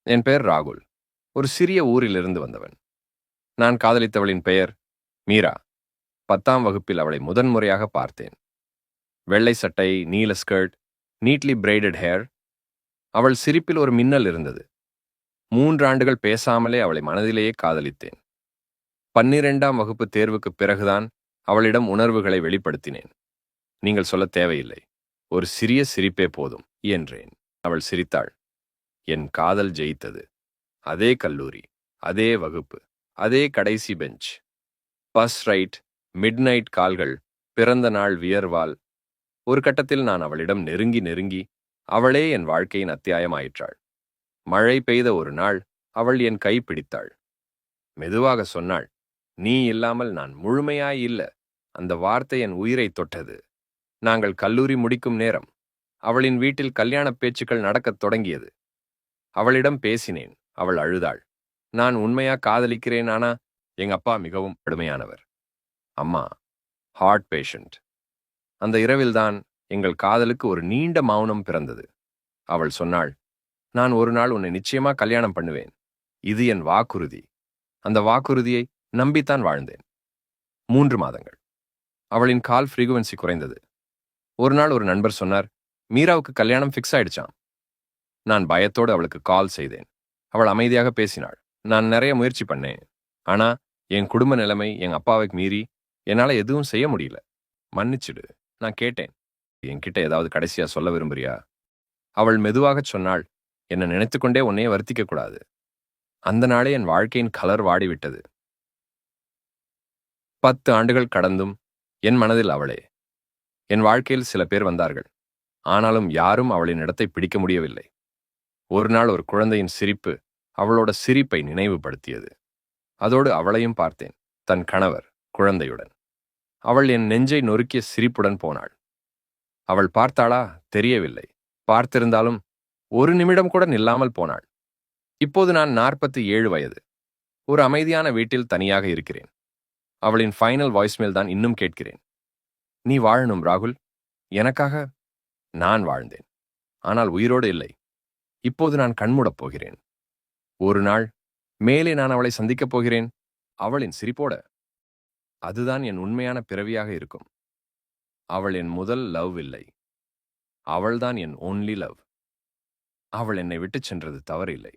என் பெயர் ராகுல். ஒரு சிறிய ஊரிலிருந்து வந்தவன். நான் காதலித்தவளின் பெயர் மீரா. 10ஆம் வகுப்பில் அவளை முதன்முறையாக பார்த்தேன். வெள்ளை சட்டை, நீல ஸ்கர்ட், நீட்லி பிரைடட் ஹேர். அவள் சிரிப்பில் ஒரு மின்னல் இருந்தது. 3 ஆண்டுகள் பேசாமலே அவளை மனதிலேயே காதலித்தேன். 12ஆம் வகுப்பு தேர்வுக்குப் பிறகுதான் அவளிடம் உணர்வுகளை வெளிப்படுத்தினேன். நீங்கள் சொல்லத் தேவையில்லை. ஒரு சிறிய சிரிப்பே போதும் என்றேன். அவள் சிரித்தாள். என் காதல் ஜெயித்தது. அதே கல்லூரி, அதே வகுப்பு, அதே கடைசி பெஞ்ச். பஸ் ரைட், மிட்நைட் கால்கள், பிறந்த நாள் வியர்வால். ஒரு கட்டத்தில் நான் அவளிடம் நெருங்கி நெருங்கி அவளே என் வாழ்க்கையின் அத்தியாயமாயிற்றாள். மழை பெய்த ஒரு நாள் அவள் என் கை பிடித்தாள். மெதுவாக சொன்னாள், நீ இல்லாமல் நான் முழுமையாய் இல்ல. அந்த வார்த்தை என் உயிரை தொட்டது. நாங்கள் கல்லூரி முடிக்கும் நேரம். அவளின் வீட்டில் கல்யாணப் பேச்சுக்கள் நடக்கத் தொடங்கியது. அவளிடம் பேசினேன். அவள் அழுதாள். நான் உண்மையா காதலிக்கிறேன், ஆனா எங்க அப்பா மிகவும் கடுமையானவர். அம்மா ஹார்ட் பேஷண்ட். அந்த இரவில்தான் எங்கள் காதலுக்கு ஒரு நீண்ட மௌனம் பிறந்தது. அவள் சொன்னாள், நான் ஒரு நாள் உன்னை நிச்சயமா கல்யாணம் பண்ணுவேன். இது என் வாக்குறுதி. அந்த வாக்குறுதியை நம்பித்தான் வாழ்ந்தேன். 3 மாதங்கள். அவளின் கால் ஃப்ரீகுவன்சி குறைந்தது. ஒரு நாள் ஒரு நண்பர் சொன்னார், மீராவுக்கு கல்யாணம் ஃபிக்ஸ் ஆயிடுச்சாம். நான் பயத்தோடு அவளுக்கு கால் செய்தேன். அவள் அமைதியாக பேசினாள். நான் நிறைய முயற்சி பண்ணேன். ஆனா என் குடும்ப நிலைமை என் அப்பாவுக்கு மீறி என்னால எதுவும் செய்ய முடியல. மன்னிச்சிடு. நான் கேட்டேன், என்கிட்ட ஏதாவது கடைசியா சொல்ல விரும்புறியா? அவள் மெதுவாகச் சொன்னாள், என்னை நினைத்துக்கொண்டே உன்னையே வருத்திக்க கூடாது. அந்த நாளே என் வாழ்க்கையின் கலர் வாடிவிட்டது. 10 ஆண்டுகள் கடந்தும் என் மனதில் அவளே. என் வாழ்க்கையில் சில பேர் வந்தார்கள். ஆனாலும் யாரும் அவளின் இடத்தை பிடிக்க முடியவில்லை. ஒரு நாள் ஒரு குழந்தையின் சிரிப்பு அவளோட சிரிப்பை நினைவுபடுத்தியது. அதோடு அவளையும் பார்த்தேன், தன் கணவர், குழந்தையுடன். அவள் என் நெஞ்சை நொறுக்கிய சிரிப்புடன் போனாள். அவள் பார்த்தாளா? தெரியவில்லை. பார்த்திருந்தாலும் ஒரு நிமிடம் கூட நில்லாமல் போனாள். இப்போது நான் 47 வயது. ஒரு அமைதியான வீட்டில் தனியாக இருக்கிறேன். அவளின் ஃபைனல் வாய்ஸ்மெயில் தான் இன்னும் கேட்கிறேன். நீ வாழணும் ராகுல். எனக்காக. நான் வாழ்ந்தேன். ஆனால் உயிரோடு இல்லை. இப்போது நான் கண்மூடப் போகிறேன். ஒரு நாள் மேலே நான் அவளை சந்திக்கப் போகிறேன். அவளின் சிரிப்போட. அதுதான் என் உண்மையான பிறவியாக இருக்கும். அவள் என் முதல் லவ் இல்லை. அவள்தான் என் ஒன்லி லவ். அவள் என்னை விட்டுச் சென்றது தவறில்லை.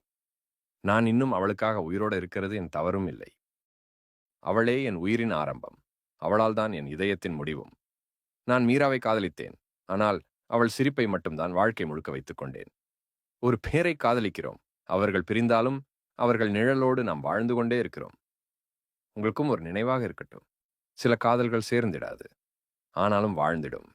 நான் இன்னும் அவளுக்காக உயிரோடு இருக்கிறது என் தவறும் இல்லை. அவளே என் உயிரின் ஆரம்பம். அவளால் தான் என் இதயத்தின் முடிவும். நான் மீராவை காதலித்தேன். ஆனால் அவள் சிரிப்பை மட்டும்தான் வாழ்க்கை முழுக்க வைத்துக் கொண்டேன். ஒரு பேரை காதலிக்கிறோம். அவர்கள் பிரிந்தாலும் அவர்கள் நிழலோடு நாம் வாழ்ந்து கொண்டே இருக்கிறோம். உங்களுக்கும் ஒரு நினைவாக இருக்கட்டும். சில காதல்கள் சேர்ந்திடாது. ஆனாலும் வாழ்ந்திடும்.